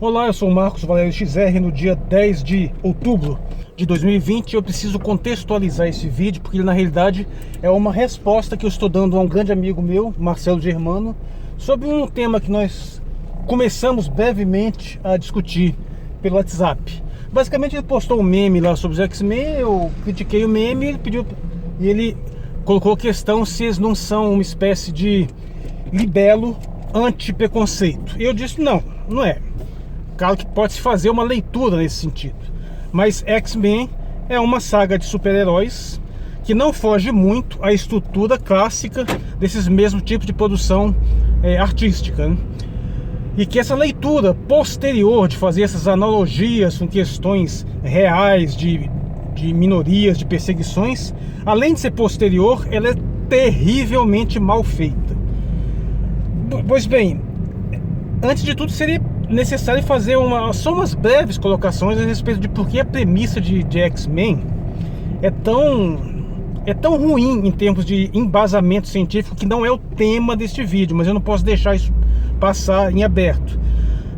Olá, eu sou o Marcos Valério XR. No dia 10 de outubro de 2020 eu preciso contextualizar esse vídeo, porque ele na realidade é uma resposta que eu estou dando a um grande amigo meu, Marcelo Germano, sobre um tema que nós começamos brevemente a discutir pelo WhatsApp. Basicamente ele postou um meme lá sobre os X-Men, eu critiquei o meme, ele colocou a questão se eles não são uma espécie de libelo anti-preconceito. Eu disse não é. Claro que pode-se fazer uma leitura nesse sentido, mas X-Men é uma saga de super-heróis que não foge muito à estrutura clássica desses mesmos tipos de produção artística, né? E que essa leitura posterior de fazer essas analogias com questões reais de minorias, de perseguições, além de ser posterior, ela é terrivelmente mal feita. Pois bem, antes de tudo seria necessário fazer só umas breves colocações a respeito de por que a premissa de X-Men é tão ruim em termos de embasamento científico, que não é o tema deste vídeo, mas eu não posso deixar isso passar em aberto,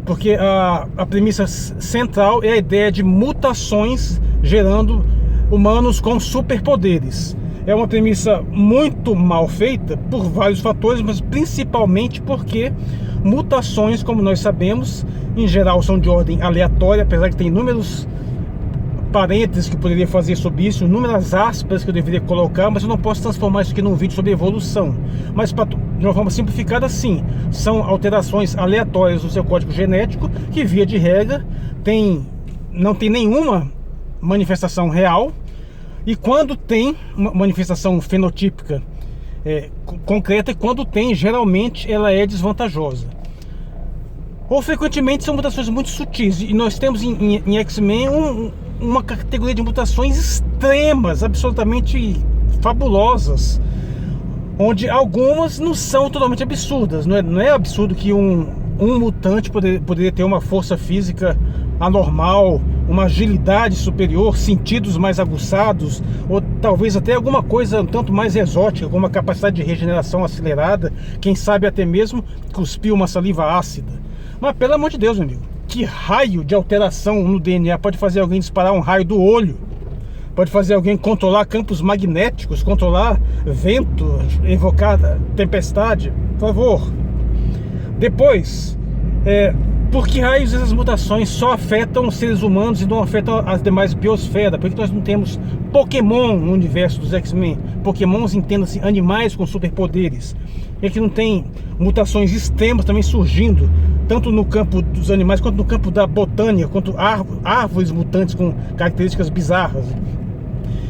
porque a premissa central é a ideia de mutações gerando humanos com superpoderes. É uma premissa muito mal feita por vários fatores, mas principalmente porque mutações, como nós sabemos, em geral são de ordem aleatória, apesar de ter inúmeros parênteses que eu poderia fazer sobre isso, inúmeras aspas que eu deveria colocar, mas eu não posso transformar isso aqui num vídeo sobre evolução. Mas de uma forma simplificada, sim, são alterações aleatórias no seu código genético que, via de regra, não tem nenhuma manifestação real, e quando tem uma manifestação fenotípica concreta, e quando tem, geralmente ela é desvantajosa. Ou frequentemente são mutações muito sutis, e nós temos em X-Men uma categoria de mutações extremas, absolutamente fabulosas, onde algumas não são totalmente absurdas. Não é absurdo que um mutante poderia ter uma força física anormal, uma agilidade superior, sentidos mais aguçados, ou talvez até alguma coisa um tanto mais exótica, como a capacidade de regeneração acelerada, quem sabe até mesmo cuspir uma saliva ácida. Mas pelo amor de Deus, meu amigo, que raio de alteração no DNA pode fazer alguém disparar um raio do olho? Pode fazer alguém controlar campos magnéticos, controlar vento, evocar tempestade? Por favor. Depois, por que raios essas mutações só afetam os seres humanos e não afetam as demais biosferas? Por que nós não temos Pokémon no universo dos X-Men? Pokémons, entenda-se, animais com superpoderes. E que não tem mutações extremas também surgindo, tanto no campo dos animais quanto no campo da botânica, quanto árvores mutantes com características bizarras.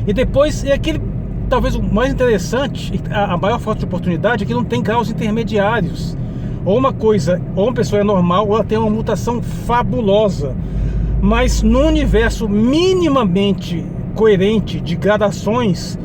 E depois talvez o mais interessante, a maior falta de oportunidade, é que não tem graus intermediários. Ou uma pessoa é normal, ou ela tem uma mutação fabulosa. Mas no universo minimamente coerente de gradações,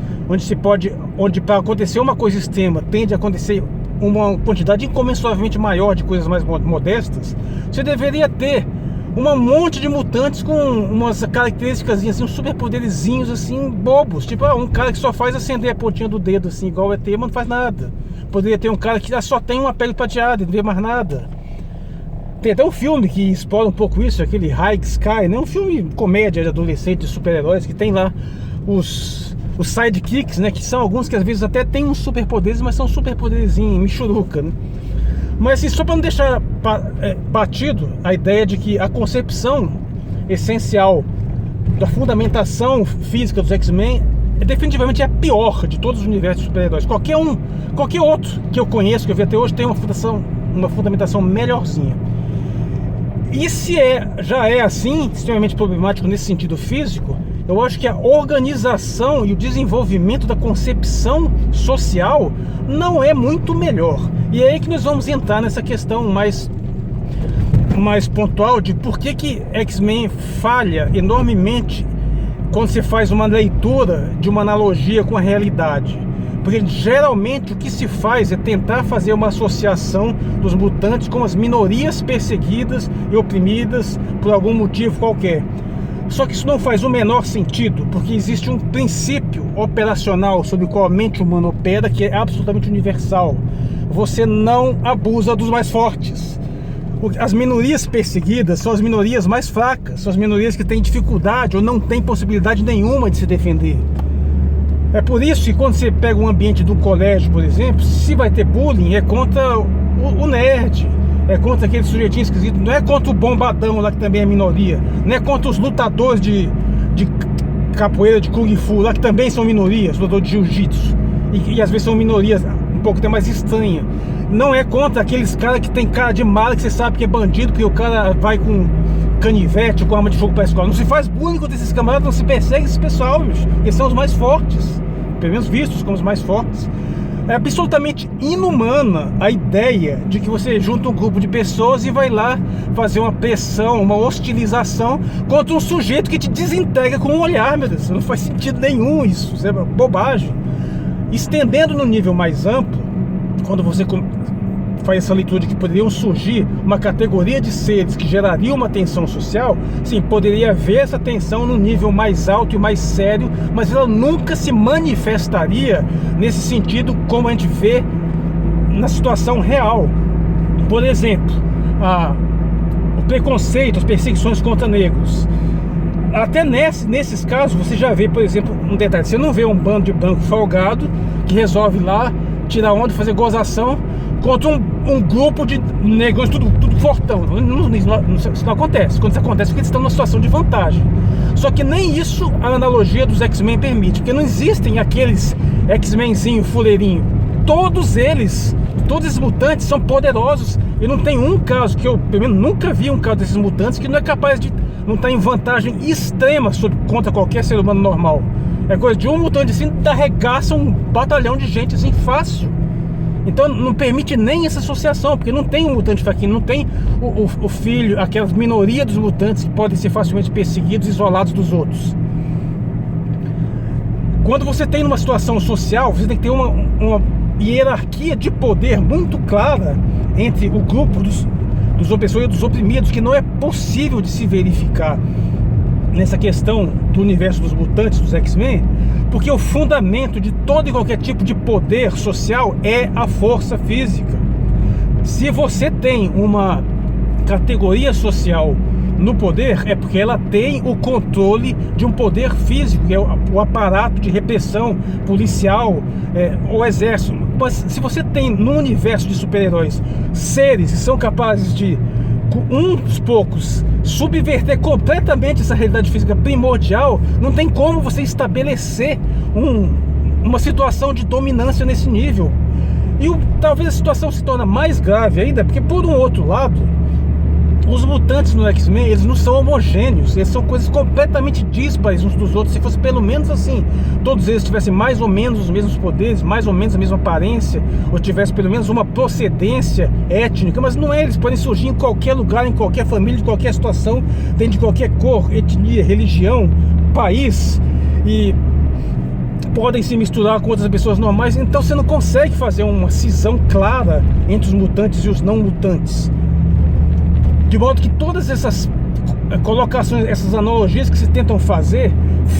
onde para acontecer uma coisa extrema tende a acontecer uma quantidade incomensuravelmente maior de coisas mais modestas, você deveria ter um monte de mutantes com umas características assim, uns superpoderzinhos assim, bobos, tipo um cara que só faz acender a pontinha do dedo assim, igual o ET, mas não faz nada. Poderia ter um cara que só tem uma pele prateada e não vê mais nada. Tem até um filme que explora um pouco isso, aquele High Sky, né? Um filme comédia de adolescente, de super-heróis, que tem lá os sidekicks, né? Que são alguns que às vezes até tem uns superpoderes, mas são superpoderes em michuruca, né? Mas assim, só para não deixar batido a ideia de que a concepção essencial da fundamentação física dos X-Men definitivamente é a pior de todos os universos de super-heróis. Qualquer outro que eu conheço, que eu vi até hoje, tem uma fundamentação melhorzinha. E se já é assim, extremamente problemático nesse sentido físico, eu acho que a organização e o desenvolvimento da concepção social não é muito melhor. E é aí que nós vamos entrar nessa questão mais pontual de por que X-Men falha enormemente quando você faz uma leitura de uma analogia com a realidade. Porque geralmente o que se faz é tentar fazer uma associação dos mutantes com as minorias perseguidas e oprimidas por algum motivo qualquer. Só que isso não faz o menor sentido, porque existe um princípio operacional sobre o qual a mente humana opera, que é absolutamente universal. Você não abusa dos mais fortes. As minorias perseguidas são as minorias mais fracas, são as minorias que têm dificuldade ou não têm possibilidade nenhuma de se defender. É por isso que quando você pega um ambiente de um colégio, por exemplo, se vai ter bullying, é contra o nerd, é contra aquele sujeitinho esquisito, não é contra o bombadão lá que também é minoria, não é contra os lutadores de capoeira, de kung fu lá que também são minorias, lutadores de jiu-jitsu, e às vezes são minorias um pouco até mais estranhas. Não é contra aqueles caras que tem cara de mala, que você sabe que é bandido, porque o cara vai com canivete ou com arma de fogo pra escola. Não se faz bullying contra esses camaradas, não se persegue esses pessoal, bicho. Eles são os mais fortes, pelo menos vistos como os mais fortes. É absolutamente inumana a ideia de que você junta um grupo de pessoas e vai lá fazer uma pressão, uma hostilização contra um sujeito que te desintegra com um olhar, meu Deus. Não faz sentido nenhum isso, isso é bobagem. Estendendo no nível mais amplo, quando você faz essa leitura de que poderiam surgir uma categoria de seres que geraria uma tensão social, sim, poderia haver essa tensão no nível mais alto e mais sério, mas ela nunca se manifestaria nesse sentido como a gente vê na situação real. Por exemplo, o preconceito, as perseguições contra negros. Até nesses casos você já vê, por exemplo, um detalhe: você não vê um bando de branco folgado que resolve lá tirar onda, fazer gozação contra um grupo de negros tudo fortão. Isso não acontece. Quando isso acontece, é porque eles estão numa situação de vantagem. Só que nem isso a analogia dos X-Men permite, porque não existem aqueles X-Menzinho fuleirinho. Todos esses mutantes são poderosos, e não tem um caso que eu, pelo menos, nunca vi um caso desses mutantes que não é capaz de não estar em vantagem extrema contra qualquer ser humano normal. É coisa de um mutante assim, arregaça um batalhão de gente assim fácil. Então não permite nem essa associação, porque não tem um mutante fraquinho, não tem o filho, aquela minoria dos mutantes que podem ser facilmente perseguidos, isolados dos outros. Quando você tem uma situação social, você tem que ter uma hierarquia de poder muito clara entre o grupo dos opressores e dos oprimidos, que não é possível de se verificar nessa questão do universo dos mutantes, dos X-Men, porque o fundamento de todo e qualquer tipo de poder social é a força física. Se você tem uma categoria social no poder, é porque ela tem o controle de um poder físico, que é o aparato de repressão policial, o exército. Mas se você tem no universo de super-heróis seres que são capazes de, com uns poucos, subverter completamente essa realidade física primordial, não tem como você estabelecer uma situação de dominância nesse nível. E talvez a situação se torne mais grave ainda, porque por um outro lado, os mutantes no X-Men, eles não são homogêneos, eles são coisas completamente díspares uns dos outros. Se fosse pelo menos assim, todos eles tivessem mais ou menos os mesmos poderes, mais ou menos a mesma aparência, ou tivessem pelo menos uma procedência étnica, mas não é, eles podem surgir em qualquer lugar, em qualquer família, em qualquer situação, dentro de qualquer cor, etnia, religião, país, e podem se misturar com outras pessoas normais. Então você não consegue fazer uma cisão clara entre os mutantes e os não mutantes. De modo que todas essas colocações, essas analogias que se tentam fazer,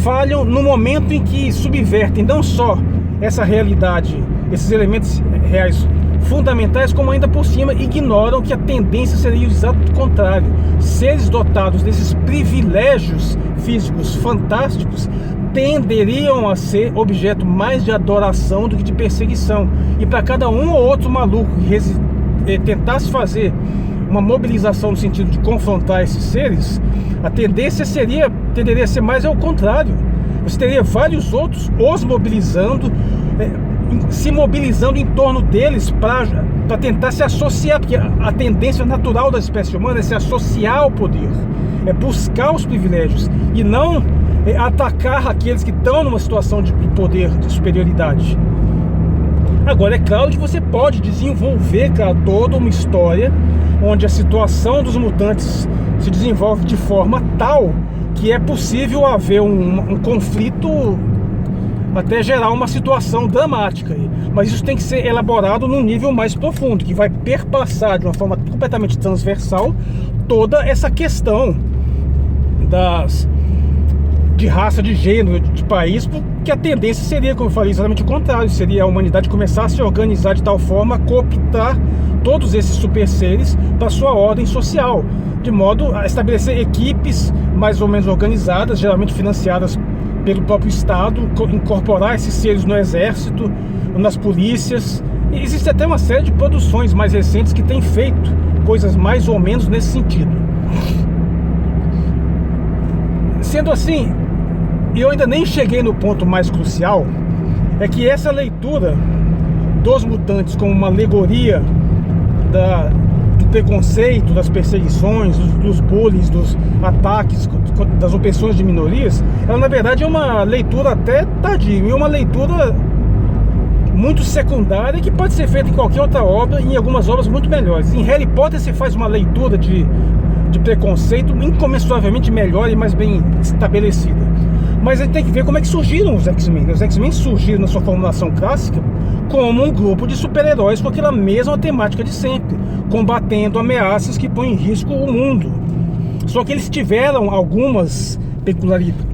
falham no momento em que subvertem não só essa realidade, esses elementos reais fundamentais, como ainda por cima ignoram que a tendência seria o exato contrário. Seres dotados desses privilégios físicos fantásticos tenderiam a ser objeto mais de adoração do que de perseguição. E para cada um ou outro maluco que tentasse fazer uma mobilização no sentido de confrontar esses seres, a tendência tenderia a ser mais ao contrário. Você teria vários outros os mobilizando, se mobilizando em torno deles para tentar se associar, porque a tendência natural da espécie humana é se associar ao poder, é buscar os privilégios e não atacar aqueles que estão numa situação de poder, de superioridade. Agora, é claro que você pode desenvolver, cara, toda uma história onde a situação dos mutantes se desenvolve de forma tal que é possível haver um conflito até gerar uma situação dramática. Mas isso tem que ser elaborado num nível mais profundo, que vai perpassar de uma forma completamente transversal toda essa questão de raça, de gênero, de país, porque a tendência seria, como eu falei, exatamente o contrário, seria a humanidade começar a se organizar de tal forma a cooptar todos esses super seres para sua ordem social, de modo a estabelecer equipes mais ou menos organizadas, geralmente financiadas pelo próprio Estado, incorporar esses seres no exército, nas polícias. E existe até uma série de produções mais recentes que têm feito coisas mais ou menos nesse sentido. Sendo assim, eu ainda nem cheguei no ponto mais crucial, é que essa leitura dos mutantes como uma alegoria do preconceito, das perseguições, dos bullies, dos ataques, das opressões de minorias, ela na verdade é uma leitura até tardia, e uma leitura muito secundária que pode ser feita em qualquer outra obra, em algumas obras muito melhores. Em Harry Potter você faz uma leitura de preconceito incomensuravelmente melhor e mais bem estabelecida. Mas a gente tem que ver como é que surgiram os X-Men. Os X-Men surgiram na sua formulação clássica como um grupo de super-heróis com aquela mesma temática de sempre, combatendo ameaças que põem em risco o mundo. Só que eles tiveram algumas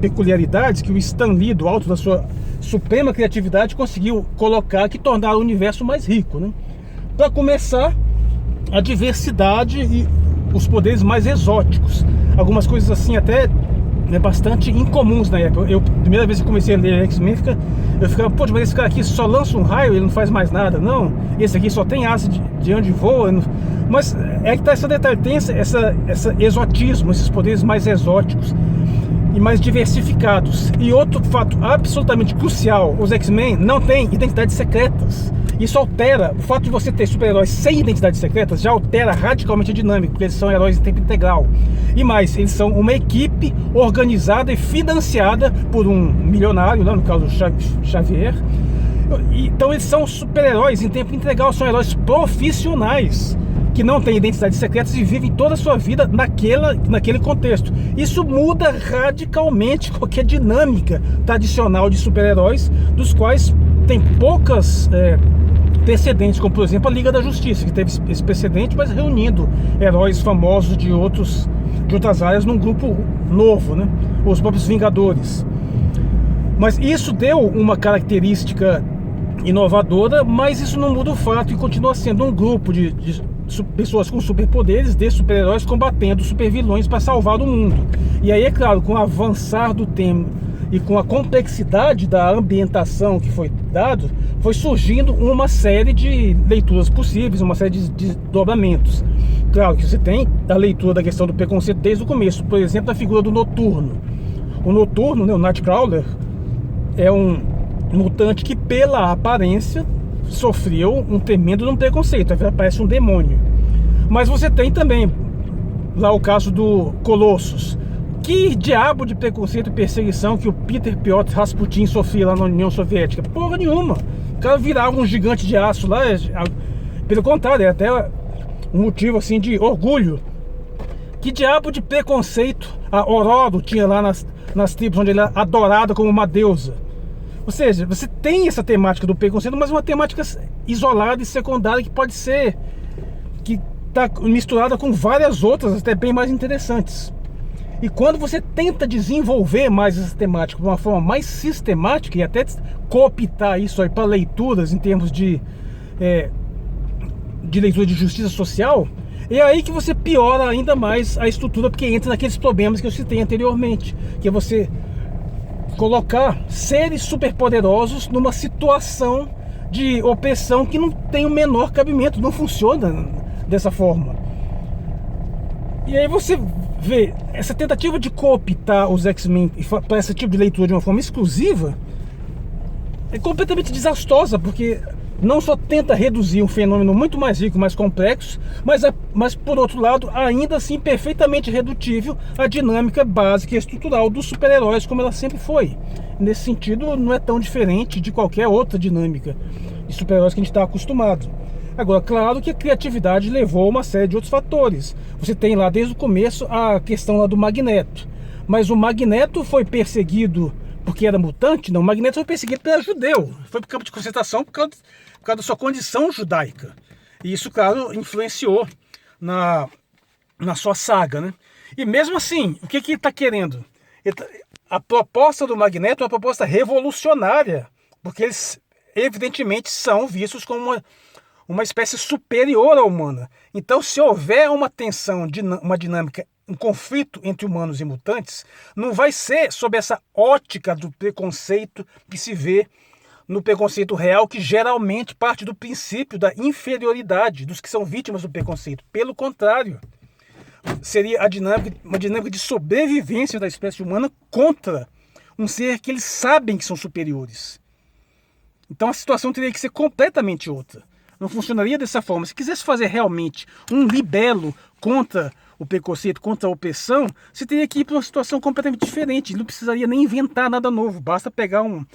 peculiaridades que o Stan Lee, do alto da sua suprema criatividade, conseguiu colocar, que tornaram o universo mais rico, né? Para começar, a diversidade e os poderes mais exóticos, algumas coisas assim até bastante incomuns na época. Primeira vez que comecei a ler X-Men, eu ficava, pô, mas esse cara aqui só lança um raio, ele não faz mais nada, não. Esse aqui só tem asa de onde voa. Não... Mas é que tá esse detalhe, tem esse exotismo, esses poderes mais exóticos e mais diversificados. E outro fato absolutamente crucial, os X-Men não têm identidades secretas. Isso altera, o fato de você ter super-heróis sem identidades secretas já altera radicalmente a dinâmica, porque eles são heróis em tempo integral. E mais, eles são uma equipe organizada e financiada por um milionário, no caso Xavier. Então eles são super-heróis em tempo integral, são heróis profissionais que não têm identidades secretas e vivem toda a sua vida naquele contexto. Isso muda radicalmente qualquer dinâmica tradicional de super-heróis, dos quais tem poucas precedentes, como por exemplo a Liga da Justiça, que teve esse precedente, mas reunindo heróis famosos de outras áreas num grupo novo, né? Os próprios Vingadores. Mas isso deu uma característica inovadora, mas isso não muda o fato e continua sendo um grupo de pessoas com superpoderes, de super-heróis combatendo supervilões para salvar o mundo. E aí, é claro, com o avançar do tema e com a complexidade da ambientação que foi dado, foi surgindo uma série de leituras possíveis, uma série de desdobramentos. Claro que você tem a leitura da questão do preconceito desde o começo, por exemplo, a figura do Noturno. O Noturno, né, o Nightcrawler, é um mutante que, pela aparência, sofreu um tremendo preconceito, parece um demônio. Mas você tem também lá o caso do Colossus. Que diabo de preconceito e perseguição que o Peter Piotr Rasputin sofria lá na União Soviética? Porra nenhuma. O cara virava um gigante de aço lá. Pelo contrário, é até um motivo assim de orgulho. Que diabo de preconceito a Ororo tinha lá nas tribos, onde ele era adorado como uma deusa. Ou seja, você tem essa temática do preconceito, mas uma temática isolada e secundária que pode ser, que está misturada com várias outras até bem mais interessantes. E quando você tenta desenvolver mais essa temática de uma forma mais sistemática e até cooptar isso aí para leituras em termos de leitura de justiça social, é aí que você piora ainda mais a estrutura, porque entra naqueles problemas que eu citei anteriormente, que é você colocar seres superpoderosos numa situação de opressão que não tem o menor cabimento, não funciona dessa forma. E aí você vê essa tentativa de cooptar os X-Men para esse tipo de leitura de uma forma exclusiva é completamente desastrosa, porque não só tenta reduzir um fenômeno muito mais rico, mais complexo, mas por outro lado, ainda assim perfeitamente redutível à dinâmica básica e estrutural dos super-heróis, como ela sempre foi. Nesse sentido, não é tão diferente de qualquer outra dinâmica de super-heróis que a gente está acostumado. Agora, claro que a criatividade levou a uma série de outros fatores. Você tem lá desde o começo a questão lá do Magneto. Mas o Magneto foi perseguido porque era mutante? Não, o Magneto foi perseguido porque era judeu. Foi para o campo de concentração por causa da sua condição judaica. E isso, claro, influenciou na sua saga, né? E mesmo assim, o que ele está querendo? a proposta do Magneto é uma proposta revolucionária, porque eles evidentemente são vistos como uma espécie superior à humana. Então, se houver uma tensão, uma dinâmica, um conflito entre humanos e mutantes, não vai ser sob essa ótica do preconceito que se vê no preconceito real, que geralmente parte do princípio da inferioridade dos que são vítimas do preconceito. Pelo contrário, seria uma dinâmica de sobrevivência da espécie humana contra um ser que eles sabem que são superiores. Então a situação teria que ser completamente outra. Não funcionaria dessa forma. Se quisesse fazer realmente um libelo contra o preconceito, contra a opressão, você teria que ir para uma situação completamente diferente. Não precisaria nem inventar nada novo. Basta pegar uma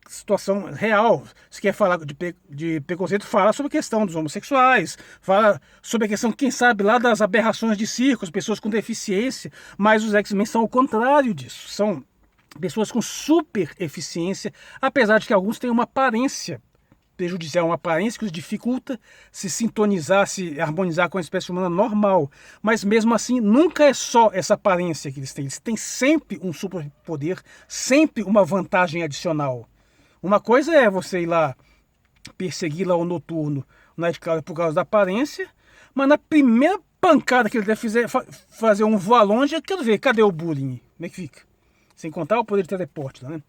situação real. Se quer falar de preconceito, fala sobre a questão dos homossexuais, fala sobre a questão, quem sabe, lá das aberrações de circo, as pessoas com deficiência, mas os X-Men são o contrário disso. São pessoas com super eficiência, apesar de que alguns têm uma aparência prejudicial, uma aparência que os dificulta se sintonizar, se harmonizar com a espécie humana normal. Mas mesmo assim, nunca é só essa aparência que eles têm. Eles têm sempre um superpoder, sempre uma vantagem adicional. Uma coisa é você ir lá perseguir lá o Noturno, o Nightcrawler, por causa da aparência, mas na primeira pancada que ele deve fazer um voar longe, eu quero ver, cadê o bullying? Como é que fica? Sem contar o poder de teleporte, né?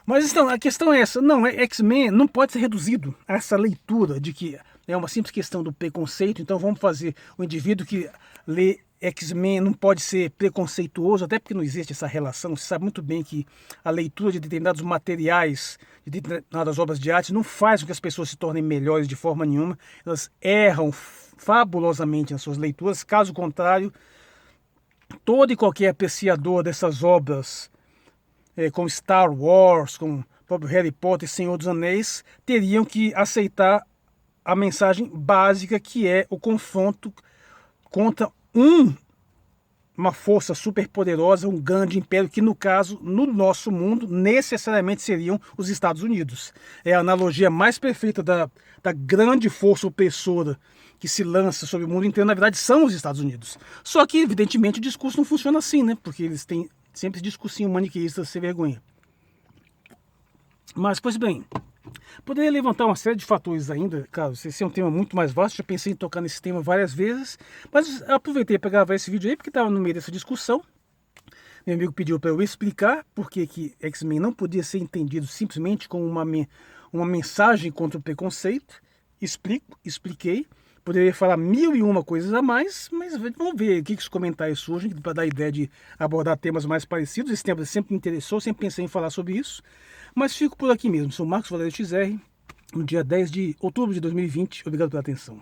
Mas então, a questão é essa, não, X-Men não pode ser reduzido a essa leitura de que é uma simples questão do preconceito, então vamos fazer o indivíduo que lê X-Men não pode ser preconceituoso, até porque não existe essa relação. Você sabe muito bem que a leitura de determinados materiais, de determinadas obras de arte, não faz com que as pessoas se tornem melhores de forma nenhuma, elas erram fabulosamente nas suas leituras, caso contrário, todo e qualquer apreciador dessas obras, como Star Wars, como o próprio Harry Potter e Senhor dos Anéis, teriam que aceitar a mensagem básica, que é o confronto contra uma força superpoderosa, um grande império, que no caso, no nosso mundo, necessariamente seriam os Estados Unidos. É a analogia mais perfeita da grande força opressora que se lança sobre o mundo inteiro, na verdade, são os Estados Unidos. Só que, evidentemente, o discurso não funciona assim, né? Porque eles têm sempre esse discursinho maniqueísta sem vergonha. Mas, pois bem, poderia levantar uma série de fatores ainda, claro, esse é um tema muito mais vasto, já pensei em tocar nesse tema várias vezes, mas eu aproveitei para gravar esse vídeo aí, porque estava no meio dessa discussão. Meu amigo pediu para eu explicar por que X-Men não podia ser entendido simplesmente como uma mensagem contra o preconceito. Expliquei. Poderia falar 1001 coisas a mais, mas vamos ver o que os comentários surgem para dar a ideia de abordar temas mais parecidos. Esse tema sempre me interessou, sempre pensei em falar sobre isso. Mas fico por aqui mesmo. Sou Marcos Valério XR, no dia 10 de outubro de 2020. Obrigado pela atenção.